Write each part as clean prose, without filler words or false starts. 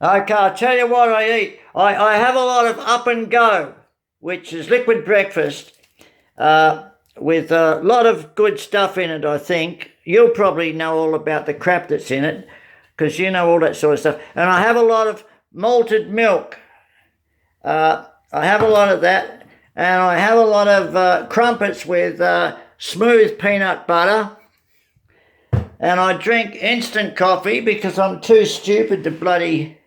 Okay, I'll tell you what I eat. I have a lot of up and go, which is liquid breakfast, with a lot of good stuff in it, I think. You'll probably know all about the crap that's in it, because you know all that sort of stuff. And I have a lot of malted milk. I have a lot of that. And I have a lot of crumpets with smooth peanut butter. And I drink instant coffee because I'm too stupid to bloody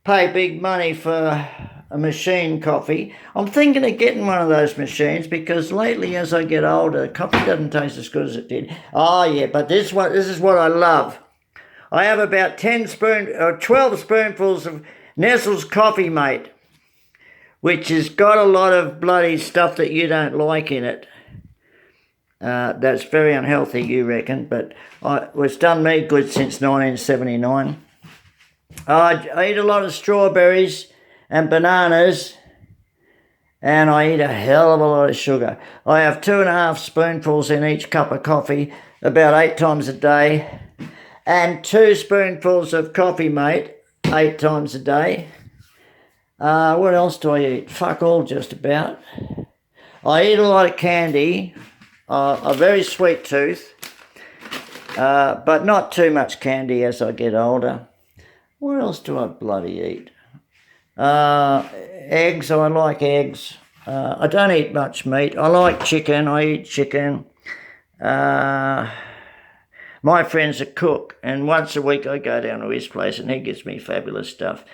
pay big money for a machine coffee. I'm thinking of getting one of those machines because lately as I get older, coffee doesn't taste as good as it did. Oh yeah, but this is what I love. I have about 12 spoonfuls of Nestle's Coffee Mate, which has got a lot of bloody stuff that you don't like in it. That's very unhealthy, you reckon, but it's done me good since 1979. I eat a lot of strawberries and bananas, and I eat a hell of a lot of sugar. I have 2.5 spoonfuls in each cup of coffee about 8 times a day, and 2 spoonfuls of Coffee Mate 8 times a day. What else do I eat? Fuck all, just about. I eat a lot of candy. A very sweet tooth, but not too much candy as I get older. What else do I bloody eat? Eggs, I like eggs. I don't eat much meat. I like chicken, I eat chicken. My friend's a cook, and once a week I go down to his place and he gives me fabulous stuff.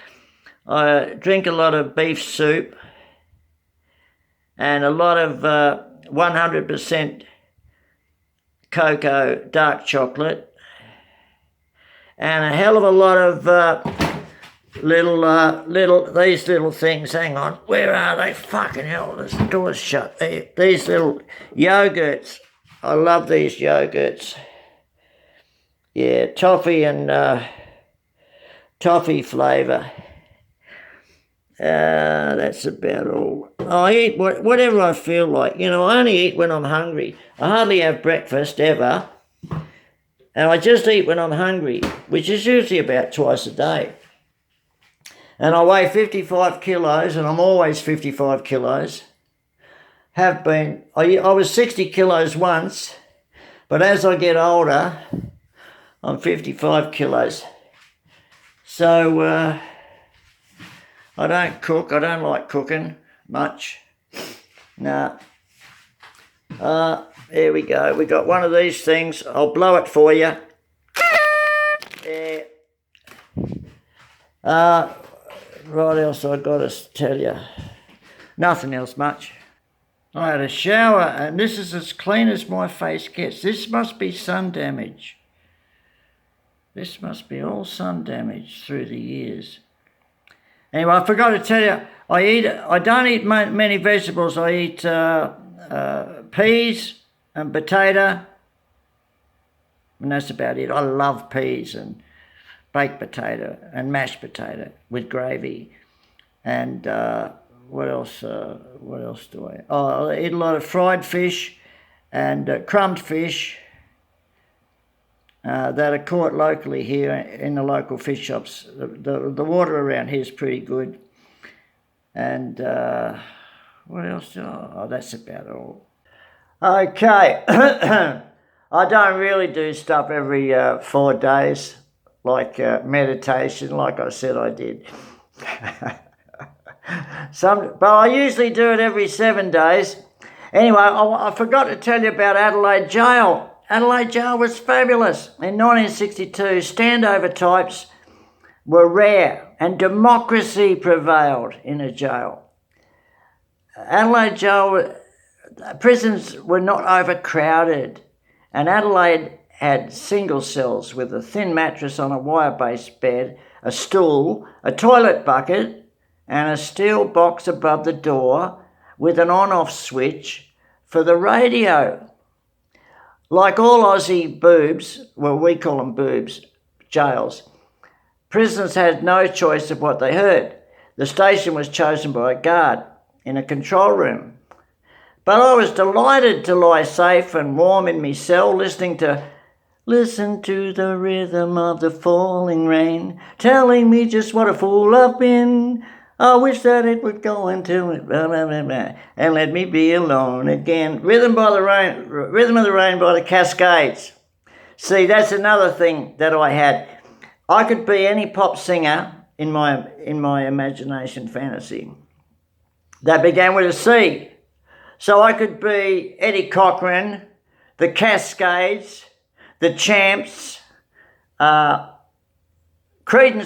I drink a lot of beef soup and a lot of 100% cocoa dark chocolate, and a hell of a lot of these little things. Hang on, where are they? Fucking hell, the door's shut. These little yogurts. I love these yogurts. Yeah, toffee and toffee flavour. That's about all. I eat whatever I feel like. You know, I only eat when I'm hungry. I hardly have breakfast ever. And I just eat when I'm hungry, which is usually about twice a day. And I weigh 55 kilos, and I'm always 55 kilos. Have been. I was 60 kilos once, but as I get older, I'm 55 kilos. So, I don't cook. I don't like cooking much. No. Here we go. We got one of these things. I'll blow it for you. There. What else I got to tell you? Nothing else much. I had a shower, and this is as clean as my face gets. This must be sun damage. This must be all sun damage through the years. Anyway, I forgot to tell you, I don't eat many vegetables. I eat peas and potato, and that's about it. I love peas and baked potato and mashed potato with gravy. And what else do I eat? Oh, I eat a lot of fried fish and crumbed fish that are caught locally here in the local fish shops. The water around here is pretty good. And what else? Oh, that's about all. Okay. I don't really do stuff every 4 days, like meditation, like I said I did. But I usually do it every 7 days. Anyway, I forgot to tell you about Adelaide Jail. Adelaide Jail was fabulous. In 1962, standover types were rare and democracy prevailed in a jail. Adelaide Jail, prisons were not overcrowded, and Adelaide had single cells with a thin mattress on a wire-based bed, a stool, a toilet bucket, and a steel box above the door with an on-off switch for the radio. Like all Aussie boobs, well, we call them boobs, jails, prisoners had no choice of what they heard. The station was chosen by a guard in a control room. But I was delighted to lie safe and warm in my cell, listening to Listen to the rhythm of the falling rain, telling me just what a fool I've been. I wish that it would go into it, blah, blah, blah, blah, and let me be alone again. Rhythm of the Rain by the Cascades. See, that's another thing that I had. I could be any pop singer in my imagination fantasy. That began with a C. So I could be Eddie Cochran, the Cascades, the Champs, Creedence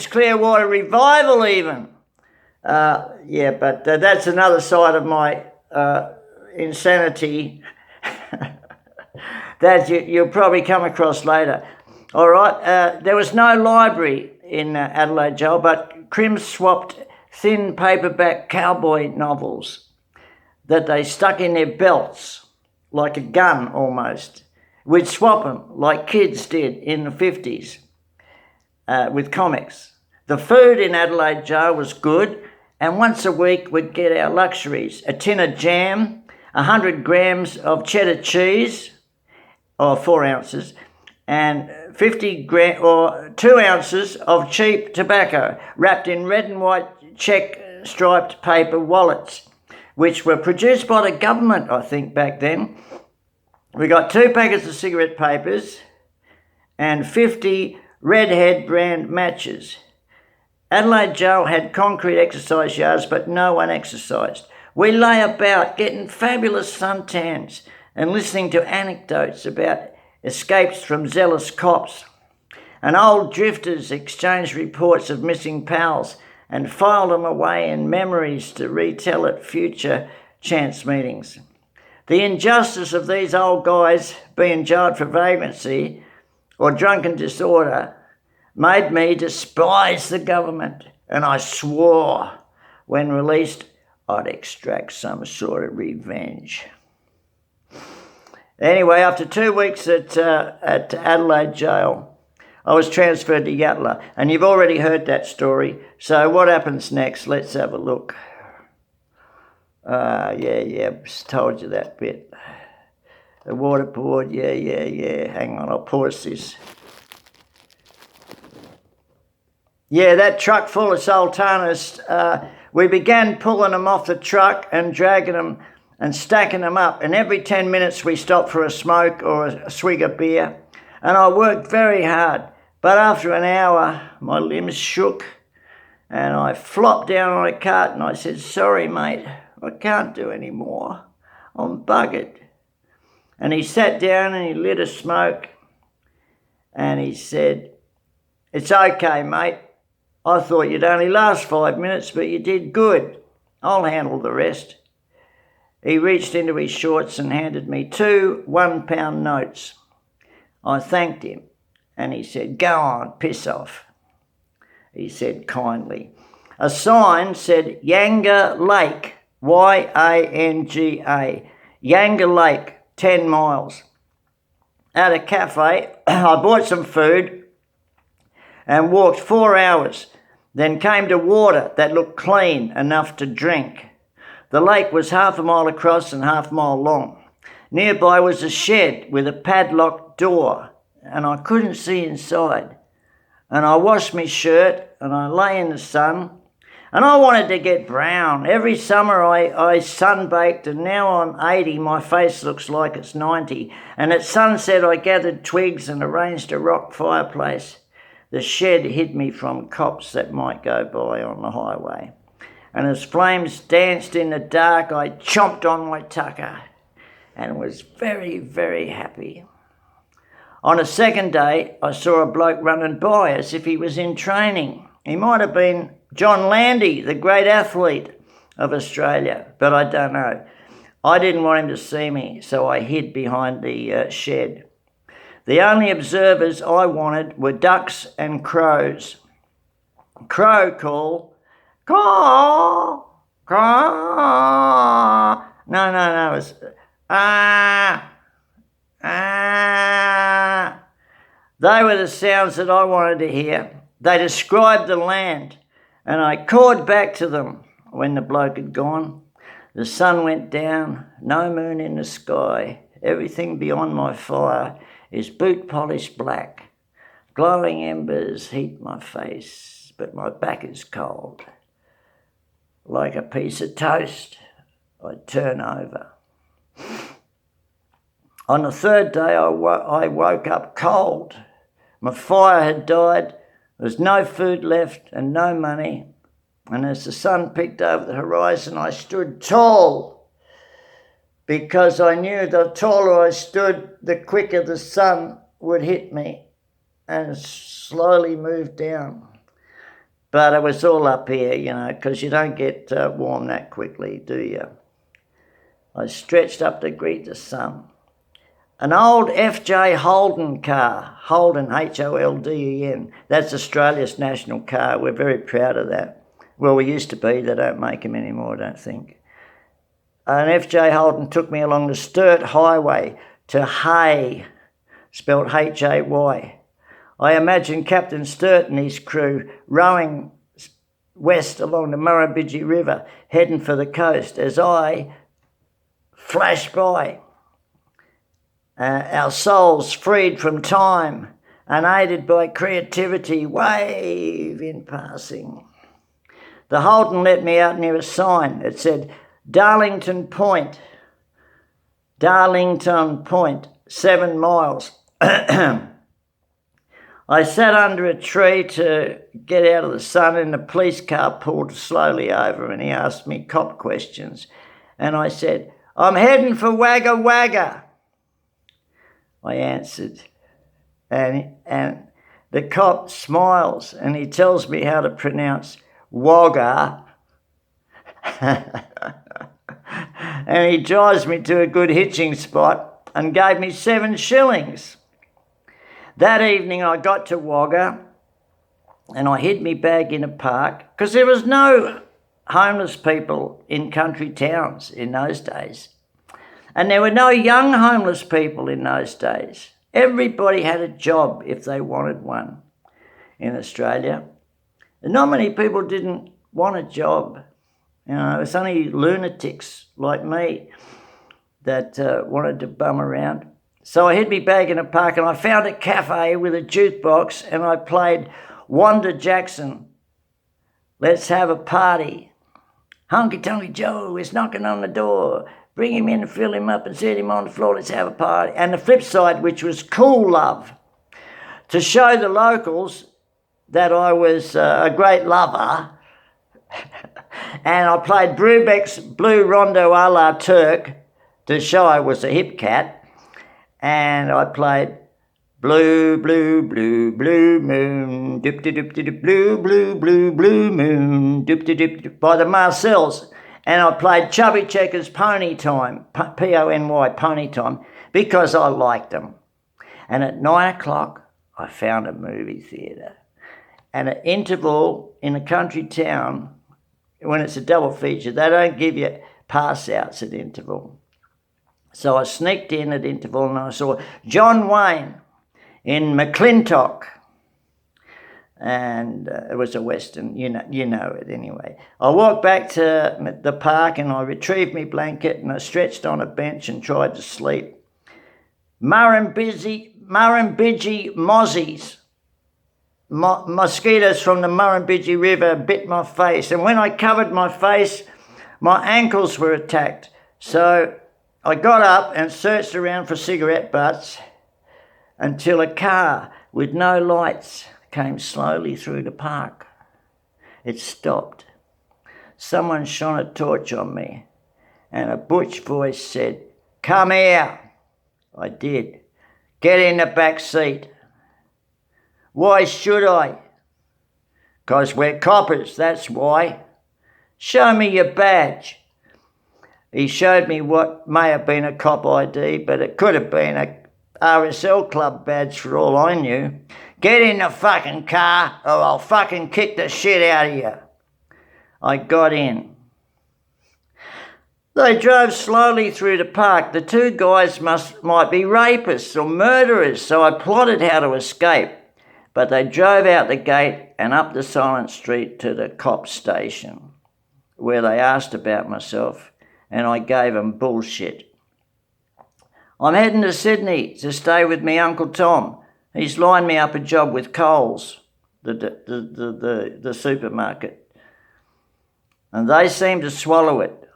Clearwater Revival even. But that's another side of my insanity that you'll probably come across later. All right, there was no library in Adelaide, Joel, but Crims swapped thin paperback cowboy novels that they stuck in their belts like a gun almost. We'd swap them like kids did in the 50s with comics. The food in Adelaide, Joe, was good, and once a week we'd get our luxuries: a tin of jam, 100 grams of cheddar cheese, or 4 ounces, and 2 ounces of cheap tobacco wrapped in red and white check striped paper wallets, which were produced by the government, I think, back then. We got 2 packets of cigarette papers and 50 Redhead brand matches. Adelaide Joe had concrete exercise yards, but no one exercised. We lay about getting fabulous suntans and listening to anecdotes about escapes from zealous cops. And old drifters exchanged reports of missing pals and filed them away in memories to retell at future chance meetings. The injustice of these old guys being jailed for vagrancy or drunken disorder made me despise the government, and I swore when released I'd extract some sort of revenge. Anyway, after 2 weeks at Adelaide Jail, I was transferred to Yatala, and you've already heard that story. So what happens next? Let's have a look. Told you that bit. The waterboard, hang on, I'll pause this. Yeah, that truck full of sultanas, we began pulling them off the truck and dragging them and stacking them up, and every 10 minutes we stopped for a smoke or a swig of beer, and I worked very hard, but after an hour my limbs shook and I flopped down on a cart and I said, "Sorry mate, I can't do any more, I'm buggered." And he sat down and he lit a smoke and he said, "It's okay mate, I thought you'd only last 5 minutes, but you did good. I'll handle the rest." He reached into his shorts and handed me 2 £1 notes. I thanked him and he said, "Go on, piss off," he said kindly. A sign said Yanga Lake, Y-A-N-G-A, Yanga Lake, 10 miles. At a cafe, I bought some food and walked 4 hours, then came to water that looked clean enough to drink. The lake was half a mile across and half a mile long. Nearby was a shed with a padlocked door, and I couldn't see inside. And I washed my shirt and I lay in the sun, and I wanted to get brown. Every summer I sunbaked, and now I'm 80, my face looks like it's 90. And at sunset I gathered twigs and arranged a rock fireplace. The shed hid me from cops that might go by on the highway. And as flames danced in the dark, I chomped on my tucker and was very, very happy. On a second day, I saw a bloke running by as if he was in training. He might have been John Landy, the great athlete of Australia, but I don't know. I didn't want him to see me, so I hid behind the shed. The only observers I wanted were ducks and crows. Crow call, caw, caw. No, it was ah. They were the sounds that I wanted to hear. They described the land, and I cawed back to them when the bloke had gone. The sun went down, no moon in the sky, everything beyond my fire his boot polished black. Glowing embers heat my face, but my back is cold. Like a piece of toast, I turn over. On the third day, I woke up cold. My fire had died, there was no food left and no money. And as the sun peeked over the horizon, I stood tall, because I knew the taller I stood, the quicker the sun would hit me and slowly move down. But it was all up here, because you don't get warm that quickly, do you? I stretched up to greet the sun. An old FJ Holden car, Holden, Holden, that's Australia's national car. We're very proud of that. Well, we used to be. They don't make them anymore, I don't think. An FJ Holden took me along the Sturt Highway to Hay, spelled Hay. I imagine Captain Sturt and his crew rowing west along the Murrumbidgee River, heading for the coast as I flashed by. Our souls freed from time, unaided by creativity, wave in passing. The Holden let me out near a sign. It said, Darlington Point, 7 miles. I sat under a tree to get out of the sun, and the police car pulled slowly over and he asked me cop questions. And I said, I'm heading for Wagga Wagga. I answered, and the cop smiles and he tells me how to pronounce Wagga. And he drives me to a good hitching spot and gave me 7 shillings. That evening I got to Wagga and I hid me bag in a park, because there was no homeless people in country towns in those days. And there were no young homeless people in those days. Everybody had a job if they wanted one in Australia. And not many people didn't want a job. It's only lunatics like me that wanted to bum around. So I hid me bag in a park and I found a cafe with a jukebox and I played Wanda Jackson, Let's Have a Party. Honky Tonky Joe is knocking on the door. Bring him in and fill him up and set him on the floor. Let's have a party. And the flip side, which was Cool Love, to show the locals that I was a great lover. And I played Brubeck's Blue Rondo a la Turk to show I was a hip cat. And I played Blue, blue, blue, blue moon, dip-de-dip-de-dip, blue, blue, blue, blue moon, dip-de-dip-dip, by the Marcells. And I played Chubby Checkers Pony Time, Pony, Pony Time, because I liked them. And at 9 o'clock, I found a movie theatre. And at interval in a country town, when it's a double feature, they don't give you pass-outs at interval. So I sneaked in at interval and I saw John Wayne in McClintock. And it was a Western, you know it anyway. I walked back to the park and I retrieved my blanket and I stretched on a bench and tried to sleep. Murrumbidgee mozzies, mosquitoes from the Murrumbidgee River bit my face, and when I covered my face, my ankles were attacked. So I got up and searched around for cigarette butts until a car with no lights came slowly through the park. It stopped. Someone shone a torch on me and a butch voice said, "Come here." I did. "Get in the back seat." "Why should I?" "'Cause we're coppers, that's why." "Show me your badge." He showed me what may have been a cop ID, but it could have been a RSL club badge for all I knew. "Get in the fucking car or I'll fucking kick the shit out of you." I got in. They drove slowly through the park. The two guys might be rapists or murderers, so I plotted how to escape. But they drove out the gate and up the silent street to the cop station, where they asked about myself, and I gave them bullshit. I'm heading to Sydney to stay with me Uncle Tom. He's lined me up a job with Coles, the supermarket. And they seem to swallow it.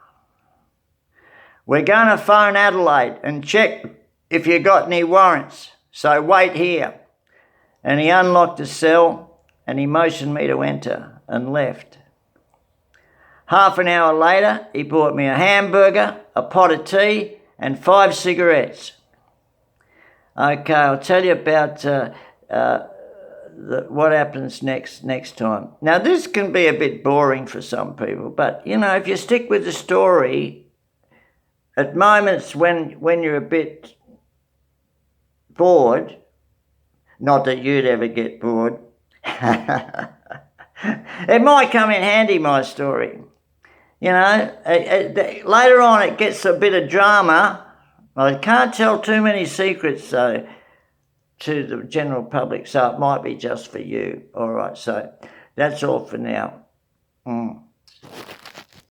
We're going to phone Adelaide and check if you got any warrants, so wait here. And he unlocked the cell and he motioned me to enter and left. Half an hour later, he bought me a hamburger, a pot of tea and 5 cigarettes. Okay, I'll tell you about what happens next time. Now, this can be a bit boring for some people, but, you know, if you stick with the story, at moments when you're a bit bored, not that you'd ever get bored, it might come in handy, my story. You know, later on it gets a bit of drama. I can't tell too many secrets, though, to the general public, so it might be just for you. All right, so that's all for now.